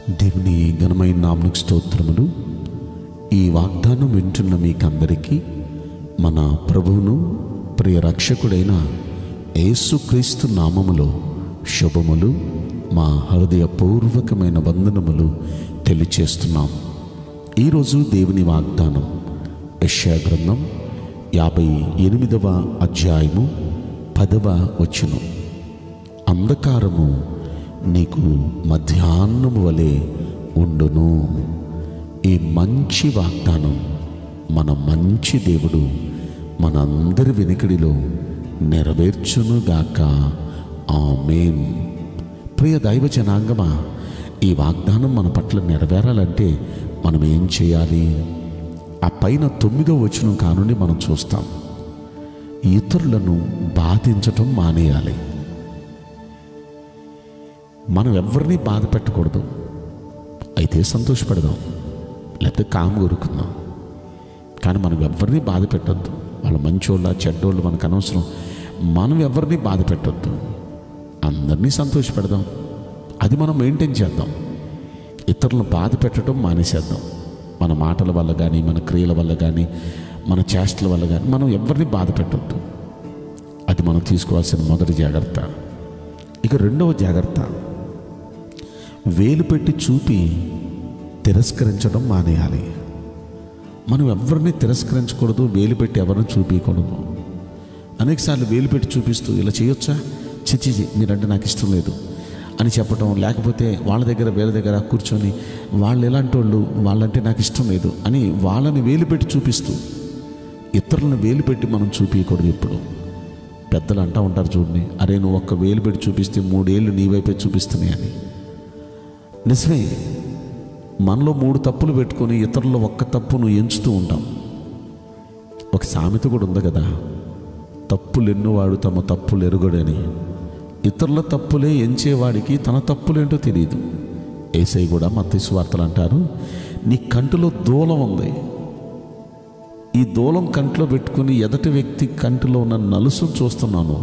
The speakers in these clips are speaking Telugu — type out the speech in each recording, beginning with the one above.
దేవుని ఘనమైన నామమునకు స్తోత్రములు. ఈ వాగ్దానం వింటున్న మీకందరికీ మన ప్రభువును ప్రియ రక్షకుడైన యేసుక్రీస్తు నామములో శుభములు, మా హృదయపూర్వకమైన వందనములు తెలియచేస్తున్నాం. ఈరోజు దేవుని వాగ్దానం యెషయా గ్రంథం 58వ అధ్యాయము 10వ వచనం. అంధకారము నీకు మధ్యాహ్నము వలె ఉండును. ఈ మంచి వాగ్దానం మన మంచి దేవుడు మనందరి వెనుకడిలో నెరవేర్చునుగాక. ఆమేన్. ప్రియ దైవ జనాంగమా, ఈ వాగ్దానం మన పట్ల నెరవేరాలంటే మనం ఏం చేయాలి? ఆ పైన 9వ వచనం కానుండి మనం చూస్తాం. ఇతరులను బాధించటం మానేయాలి. మనం ఎవరిని బాధ పెట్టకూడదు. అయితే సంతోషపడదాం, లేకపోతే కాము ఊరుకుందాం. కానీ మనం ఎవరిని బాధ పెట్టద్దు. వాళ్ళు మంచోళ్ళ చెడ్డోళ్ళు మనకు అనవసరం. మనం ఎవరిని బాధ పెట్టద్దు, అందరినీ సంతోషపెడదాం. అది మనం మెయింటైన్ చేద్దాం. ఇతరులను బాధ పెట్టడం మానేసేద్దాం. మన మాటల వల్ల కానీ, మన క్రియల వల్ల కానీ, మన చేష్టల వల్ల కానీ మనం ఎవరిని బాధ పెట్టద్దు. అది మనం తీసుకోవాల్సిన మొదటి జాగ్రత్త. ఇక రెండవ జాగ్రత్త, వేలు పెట్టి చూపి తిరస్కరించడం మానేయాలి. మనం ఎవరిని తిరస్కరించకూడదు, వేలు పెట్టి ఎవరిని చూపించకూడదు. అనేకసార్లు వేలు పెట్టి చూపిస్తూ ఇలా చేయొచ్చా, చిచి మీరంటే నాకు ఇష్టం లేదు అని చెప్పడం, లేకపోతే వాళ్ళ దగ్గర వీళ్ళ దగ్గర కూర్చొని వాళ్ళు ఎలాంటి వాళ్ళు, వాళ్ళంటే నాకు ఇష్టం లేదు అని వాళ్ళని వేలు పెట్టి చూపిస్తూ ఇతరులను వేలు పెట్టి మనం చూపించకూడదు. ఇప్పుడు పెద్దలు అంటూ ఉంటారు చూడండి, అరే నువ్వు ఒక్క వేలు పెట్టి చూపిస్తే 3 ఏళ్ళు నీ వైపే చూపిస్తున్నాయి అని. నిజమే, మనలో 3 తప్పులు పెట్టుకొని ఇతరుల్లో ఒక్క తప్పును ఎంచుతూ ఉంటాం. ఒక సామెత కూడా ఉంది కదా, తప్పులు ఎన్నువాడు తమ తప్పులు ఎరుగడని. ఇతరుల తప్పులే ఎంచేవాడికి తన తప్పులేంటో తెలియదు. యేసయ్య కూడా మత్తయి సువార్తలు అంటారు, నీ కంటిలో దూలం ఉంది, ఈ దూలం కంట్లో పెట్టుకుని ఎదటి వ్యక్తి కంటిలో ఉన్న నలుసును చూస్తున్నాను,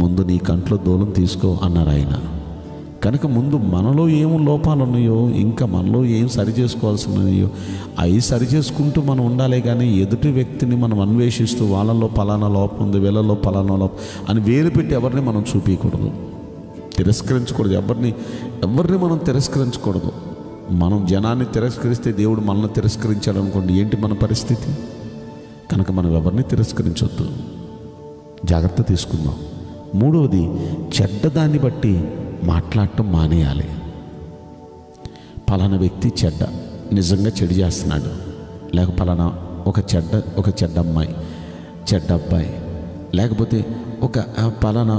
ముందు నీ కంట్లో దూలం తీసుకో అన్నారు ఆయన. కనుక ముందు మనలో ఏం లోపాలు ఉన్నాయో, ఇంకా మనలో ఏం సరి చేసుకోవాల్సి ఉన్నాయో అవి సరి చేసుకుంటూ మనం ఉండాలి. కానీ ఎదుటి వ్యక్తిని మనం అన్వేషిస్తూ వాళ్ళలో పలానా లోపం ఉంది, వీళ్ళలో పలానా లోపం అని వేలు పెట్టి ఎవరిని మనం చూపించకూడదు, తిరస్కరించకూడదు. ఎవరిని మనం తిరస్కరించకూడదు. మనం జనాన్ని తిరస్కరిస్తే దేవుడు మనల్ని తిరస్కరించాడు అనుకోండి, ఏంటి మన పరిస్థితి? కనుక మనం ఎవరిని తిరస్కరించొద్దు, జాగ్రత్త తీసుకుందాం. మూడవది, చెడ్డదాన్ని బట్టి మాట్లాడటం మానేయాలి. పలానా వ్యక్తి నిజంగా చెడు చేస్తున్నాడు, లేక పలానా ఒక చెడ్డ అమ్మాయి, చెడ్డ అబ్బాయి, లేకపోతే ఒక పలానా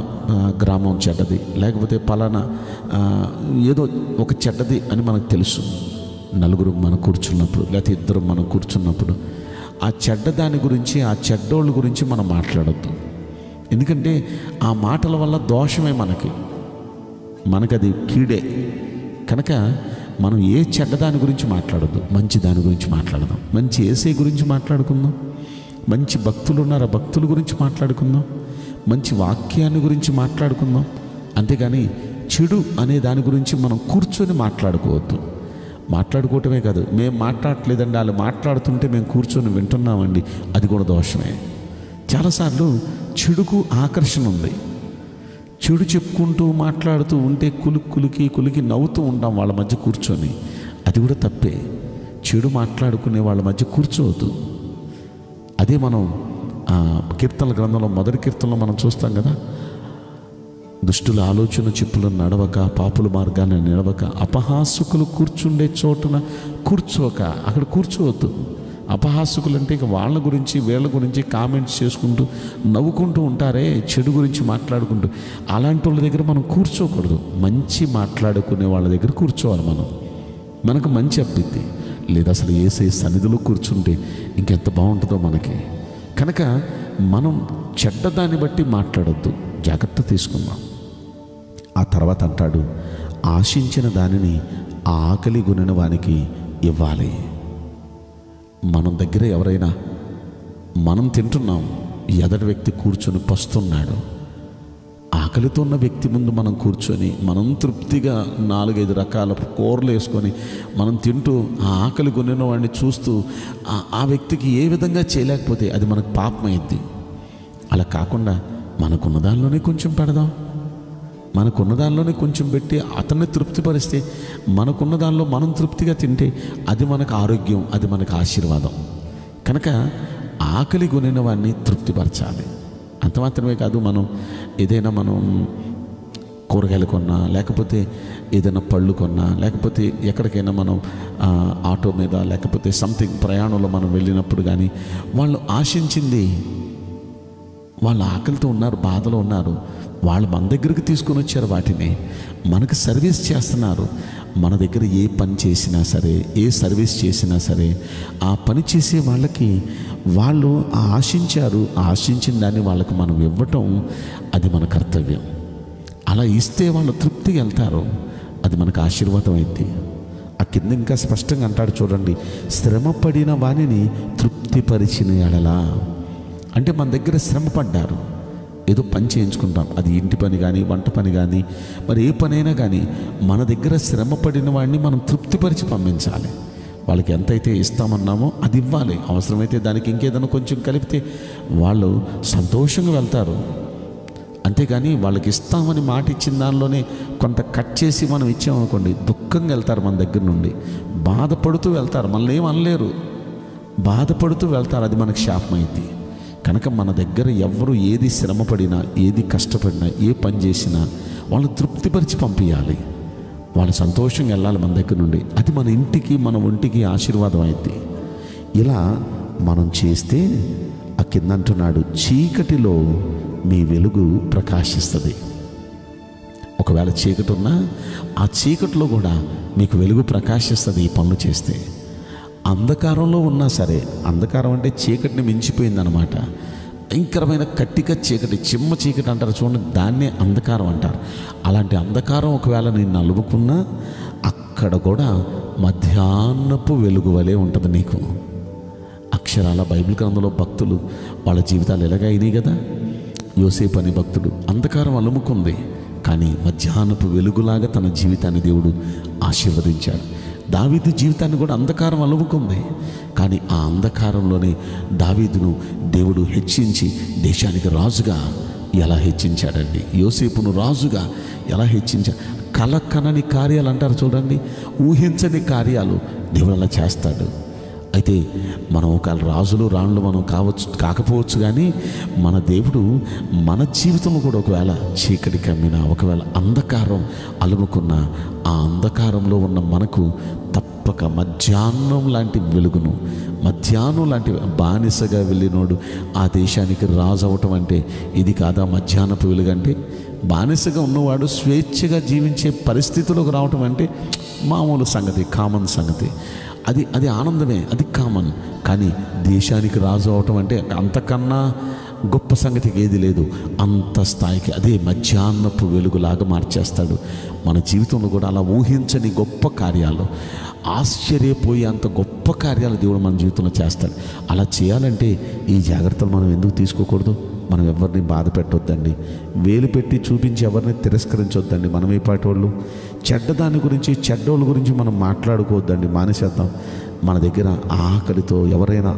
గ్రామం చెడ్డది, లేకపోతే పలానా ఏదో ఒక చెడ్డది అని మనకు తెలుసు. నలుగురు మనం కూర్చున్నప్పుడు, లేకపోతే ఇద్దరు మనం కూర్చున్నప్పుడు ఆ చెడ్డదాని గురించి, ఆ చెడ్డోళ్ళ గురించి మనం మాట్లాడొద్దు. ఎందుకంటే ఆ మాటల వల్ల దోషమే మనకది కీడే. కనుక మనం ఏ చెడ్డదాని గురించి మాట్లాడొద్దు, మంచి దాని గురించి మాట్లాడదాం. మంచి యేసయ్య గురించి మాట్లాడుకుందాం. మంచి భక్తులు ఉన్నారు, ఆ భక్తుల గురించి మాట్లాడుకుందాం. మంచి వాక్యాన్ని గురించి మాట్లాడుకుందాం. అంతేగాని చెడు అనే దాని గురించి మనం కూర్చొని మాట్లాడుకోవద్దు. మాట్లాడుకోవటమే కాదు, మేము మాట్లాడట్లేదండి, వాళ్ళు మాట్లాడుతుంటే మేము కూర్చొని వింటున్నామండి, అది కూడా దోషమే. చాలాసార్లు చెడుకు ఆకర్షణ ఉంది. చెడు చెప్పుకుంటూ మాట్లాడుతూ ఉంటే కులికి నవ్వుతూ ఉంటాం వాళ్ళ మధ్య కూర్చొని, అది కూడా తప్పే. చెడు మాట్లాడుకునే వాళ్ళ మధ్య కూర్చోవద్దు. అదే మనం కీర్తనల గ్రంథంలో మొదటి కీర్తనలో మనం చూస్తాం కదా, దుష్టుల ఆలోచన చెప్పులను నడవక, పాపుల మార్గాన్ని నడవక, అపహాసకులు కూర్చుండే చోటున కూర్చోక. అక్కడ కూర్చోవద్దు. అపహాసకులు అంటే ఇక వాళ్ళ గురించి వీళ్ళ గురించి కామెంట్స్ చేసుకుంటూ నవ్వుకుంటూ ఉంటారే, చెడు గురించి మాట్లాడుకుంటూ, అలాంటి వాళ్ళ దగ్గర మనం కూర్చోకూడదు. మంచి మాట్లాడుకునే వాళ్ళ దగ్గర కూర్చోవాలి. మనకు మంచి అబ్బిద్ది. లేదా అసలు యేసయ్య సన్నిధిలో కూర్చుంటే ఇంకెంత బాగుంటుందో మనకి. కనుక మనం చెడ్డదాన్ని బట్టి మాట్లాడొద్దు, జాగ్రత్త తీసుకుందాం. ఆ తర్వాత అంటాడు, ఆశించిన దానిని ఆకలి గునిన వానికి ఇవ్వాలి. మనం దగ్గర ఎవరైనా మనం తింటున్నాం, ఎదటి వ్యక్తి కూర్చొని పస్తున్నాడు, ఆకలితో ఉన్న వ్యక్తి ముందు మనం కూర్చొని మనం తృప్తిగా 4-5 రకాల కూరలు వేసుకొని మనం తింటూ ఆ ఆకలి కొనిన వాడిని చూస్తూ ఆ వ్యక్తికి ఏ విధంగా చేయలేకపోతే అది మనకు పాపమైంది. అలా కాకుండా మనకున్న దానిలోనే కొంచెం పెడదాం, మనకున్న దానిలోనే కొంచెం పెట్టి అతన్ని తృప్తిపరిస్తే, మనకున్న దానిలో మనం తృప్తిగా తింటే అది మనకు ఆరోగ్యం, అది మనకు ఆశీర్వాదం. కనుక ఆకలి కొనిన వాడిని తృప్తిపరచాలి. అంత మాత్రమే కాదు, మనం కూరగాయలు కొన్నా, లేకపోతే ఏదైనా పళ్ళు కొన్నా, లేకపోతే ఎక్కడికైనా మనం ఆటో మీద లేకపోతే సంథింగ్ ప్రయాణంలో మనం వెళ్ళినప్పుడు కానీ వాళ్ళు ఆశించింది, వాళ్ళు ఆకలితో ఉన్నారు, బాధలో ఉన్నారు, వాళ్ళు మన దగ్గరికి తీసుకొని వచ్చారు, వాటిని మనకు సర్వీస్ చేస్తున్నారు. మన దగ్గర ఏ పని చేసినా సరే, ఏ సర్వీస్ చేసినా సరే, ఆ పని చేసే వాళ్ళకి వాళ్ళు ఆశించారు, ఆశించిన దాన్ని వాళ్ళకి మనం ఇవ్వటం అది మన కర్తవ్యం. అలా ఇస్తే వాళ్ళు తృప్తిగా వెళ్తారు, అది మనకు ఆశీర్వాదం అయింది. ఆ కింద ఇంకా స్పష్టంగా అంటాడు చూడండి, శ్రమ పడిన వానిని తృప్తిపరిచిన ఎడలా. అంటే మన దగ్గర శ్రమ పడ్డారు, ఏదో పని చేయించుకుంటాం, అది ఇంటి పని కానీ వంట పని కానీ మరి ఏ పనైనా కానీ మన దగ్గర శ్రమ పడిన వాడిని మనం తృప్తిపరిచి పంపించాలి. వాళ్ళకి ఎంతైతే ఇస్తామన్నామో అది ఇవ్వాలి. అవసరమైతే దానికి ఇంకేదైనా కొంచెం కలిపితే వాళ్ళు సంతోషంగా వెళ్తారు. అంతేగాని వాళ్ళకి ఇస్తామని మాట ఇచ్చిన దానిలోనే కొంత కట్ చేసి మనం ఇచ్చామనుకోండి, దుఃఖంగా వెళ్తారు, మన దగ్గర నుండి బాధపడుతూ వెళ్తారు, మనల్ని ఏం అనలేరు, బాధపడుతూ వెళ్తారు, అది మనకు శాపమైంది. కనుక మన దగ్గర ఎవరు ఏది శ్రమపడినా, ఏది కష్టపడినా, ఏ పని చేసినా వాళ్ళని తృప్తిపరిచి పంపించాలి, వాళ్ళు సంతోషంగా వెళ్ళాలి మన దగ్గర నుండి. అది మన ఇంటికి, మన ఒంటికి ఆశీర్వాదం అయింది. ఇలా మనం చేస్తే ఆ కింద అంటున్నాడు, చీకటిలో మీ వెలుగు ప్రకాశిస్తుంది. ఒకవేళ చీకటి ఉన్నా ఆ చీకటిలో కూడా మీకు వెలుగు ప్రకాశిస్తుంది ఈ పనులు చేస్తే. అంధకారంలో ఉన్నా సరే, అంధకారం అంటే చీకటిని మించిపోయిందనమాట, భయంకరమైన కట్టిక చీకటి, చిమ్మ చీకటి అంటారు చూడండి, దాన్నే అంధకారం అంటారు. అలాంటి అంధకారం ఒకవేళ నేను అలుముకున్నా అక్కడ కూడా మధ్యాహ్నపు వెలుగు వలె ఉంటుంది నీకు. అక్షరాల బైబిల్ గ్రంథంలో భక్తులు వాళ్ళ జీవితాలు ఎలాగ అయినాయి కదా. యోసేపు అనే భక్తుడు అంధకారం అలుముకుంది, కానీ మధ్యాహ్నపు వెలుగులాగా తన జీవితాన్ని దేవుడు ఆశీర్వదించాడు. దావీదు జీవితాన్ని కూడా అంధకారం అలుముకుంది, కానీ ఆ అంధకారంలోనే దావీదును దేవుడు హెచ్చించి దేశానికి రాజుగా ఎలా హెచ్చించాడండి. యోసేపును రాజుగా ఎలా హెచ్చించాడు. కనని కార్యాలు అంటారు చూడండి, ఊహించని కార్యాలు దేవుడు అలా చేస్తాడు. అయితే మనం ఒక రాజులు రాణులు మనం కాకపోవచ్చు, కానీ మన దేవుడు మన జీవితంలో కూడా ఒకవేళ చీకటి కమ్మినా, ఒకవేళ అంధకారం అలుముకున్న, ఆ అంధకారంలో ఉన్న మనకు తప్పక మధ్యాహ్నం లాంటి వెలుగును, మధ్యాహ్నం లాంటి బానిసగా వెళ్ళినోడు ఆ దేశానికి రాజు అవటం అంటే ఇది కాదా మధ్యాహ్నపు వెలుగు అంటే? బానిసగా ఉన్నవాడు స్వేచ్ఛగా జీవించే పరిస్థితులకు రావటం అంటే మామూలు సంగతి, కామన్ సంగతి. అది ఆనందమే, అది కామన్. కానీ దేశానికి రాజు అవటం అంటే అంతకన్నా గొప్ప సంగతికి ఏది లేదు. అంత స్థాయికి అదే మధ్యాహ్నపు వెలుగులాగా మార్చేస్తాడు. మన జీవితంలో కూడా అలా ఊహించని గొప్ప కార్యాలు, ఆశ్చర్యపోయే అంత గొప్ప కార్యాలు దేవుడు మన జీవితంలో చేస్తాడు. అలా చేయాలంటే ఈ జాగ్రత్తలు మనం ఎందుకు తీసుకోకూడదు? మనం ఎవరిని బాధ పెట్టొద్దండి, వేలు పెట్టి చూపించి ఎవరిని తిరస్కరించొద్దండి. మనం ఏ పాటి వాళ్ళు చెడ్డదాని గురించి, చెడ్డోళ్ళ గురించి మనం మాట్లాడుకోవద్దండి, మానేసేద్దాం. మన దగ్గర ఆకలితో ఎవరైనా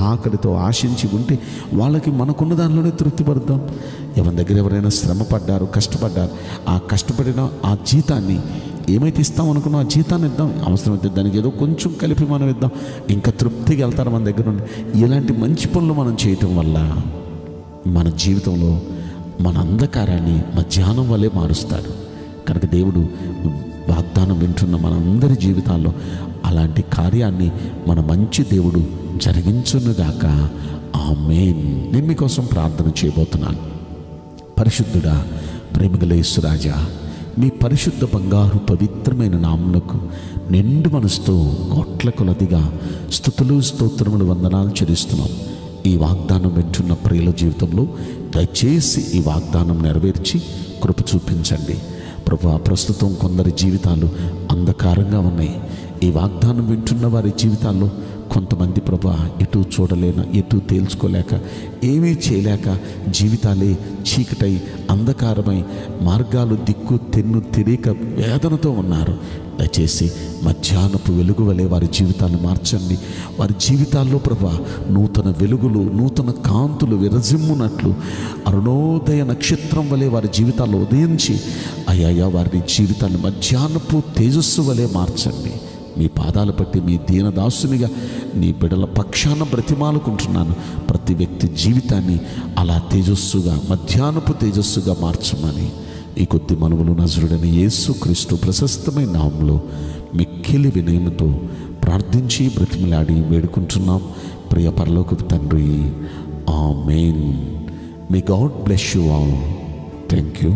ఆకలితో ఆశించి ఉంటే వాళ్ళకి మనకున్న దానిలోనే తృప్తిపడతాం. ఎవరి దగ్గర ఎవరైనా శ్రమ పడ్డారు, కష్టపడ్డారు, ఆ కష్టపడిన ఆ జీతాన్ని ఏమైతే ఇస్తాం అనుకున్నాం ఆ జీతాన్ని ఇద్దాం. అవసరమైతే దానికి ఏదో కొంచెం కలిపి మనం ఇద్దాం, ఇంకా తృప్తిగా వెళ్తారు మన దగ్గర నుండి. ఇలాంటి మంచి పనులు మనం చేయటం వల్ల మన జీవితంలో మన అంధకారాన్ని మధ్యాహ్నం వల్లే మారుస్తాడు. కనుక దేవుడు వాగ్దానం వింటున్న మనందరి జీవితాల్లో అలాంటి కార్యాన్ని మన మంచి దేవుడు జరిగించునుగాక. ఆమేన్. నేను మీకోసం ప్రార్థన చేయబోతున్నాను. పరిశుద్ధుడా, ప్రేమగల యేసురాజా, మీ పరిశుద్ధ బంగారు పవిత్రమైన నామమునకు నిండు మనసుతో కోట్ల కొలదిగా స్తుతులు, స్తోత్రములు, వందనాలు చెల్లిస్తున్నాం. ఈ వాగ్దానం వింటున్న ప్రియుల జీవితంలో దయచేసి ఈ వాగ్దానం నెరవేర్చి కృప చూపించండి ప్రభువా. ప్రస్తుతం కొందరి జీవితాలు అంధకారంగా ఉన్నాయి. ఈ వాగ్దానం వింటున్న వారి జీవితాల్లో కొంతమంది ప్రభా ఎటు చూడలేక, ఎటు తేల్చుకోలేక, ఏమీ చేయలేక జీవితాలే చీకటై అంధకారమై మార్గాలు దిక్కు తెన్ను తెలియక వేదనతో ఉన్నారు. దయచేసి మధ్యాహ్నపు వెలుగు వలె వారి జీవితాన్ని మార్చండి. వారి జీవితాల్లో ప్రభా నూతన వెలుగులు, నూతన కాంతులు విరజిమ్మునట్లు అరుణోదయ నక్షత్రం వలె వారి జీవితాల్లో ఉదయించి అయ్యా వారి జీవితాన్ని మధ్యాహ్నపు తేజస్సు వలె మార్చండి. మీ పాదాలు పట్టి మీ దీనదాసునిగా నీ బిడ్డల పక్షాన బ్రతిమాలుకుంటున్నాను. ప్రతి వ్యక్తి జీవితాన్ని అలా తేజస్సుగా, మధ్యాహ్నపు తేజస్సుగా మార్చమని ఈ కొద్ది మనవులు నజరుడైన యేసుక్రీస్తు ప్రశస్తమైన నామములో మిక్కిలి వినయముతో ప్రార్థించి బ్రతిమలాడి వేడుకుంటున్నాం ప్రియ పరలోకపు తండ్రి. Amen. May God bless you all. Thank you.